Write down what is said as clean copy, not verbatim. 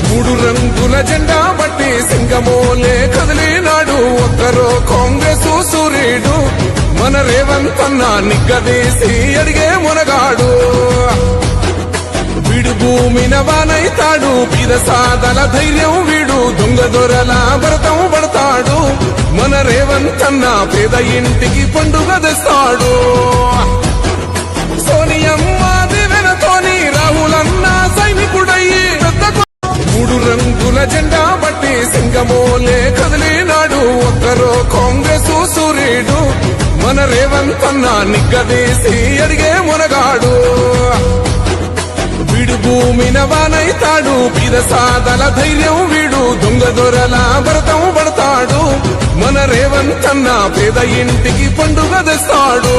మూడు రంగుల జెండా బట్టి సింగమోలే కదిలినాడు ఒక్కరో కాంగ్రెస్ సూర్యుడు మన రేవంత్ అన్న నిగ్గదీసి అడిగే మునగాడు వీడు భూమిన వానైతాడు పీద సాదల ధైర్యం వీడు దొంగ దొరల భరతం పడతాడు మన రేవంత్ అన్న పేద ఇంటికి పండుగ తెస్తాడు సోనియమ్మ దివెనతోని రాహులన్న సైనికుడయ్యి మూడు రంగుల జెండా బట్టి సింగమోలే కదిలినాడు ఒక్కరో కాంగ్రెస్ సూర్యుడు మన రేవంత్ అన్న నిగ్గదీసి అడిగే మునగాడు వీడు భూమిన వానైతాడు పీద సాదల ధైర్యం వీడు దొంగ దొరల భరతం పడతాడు మన రేవంత్ అన్న పేద ఇంటికి పండుగ తెస్తాడు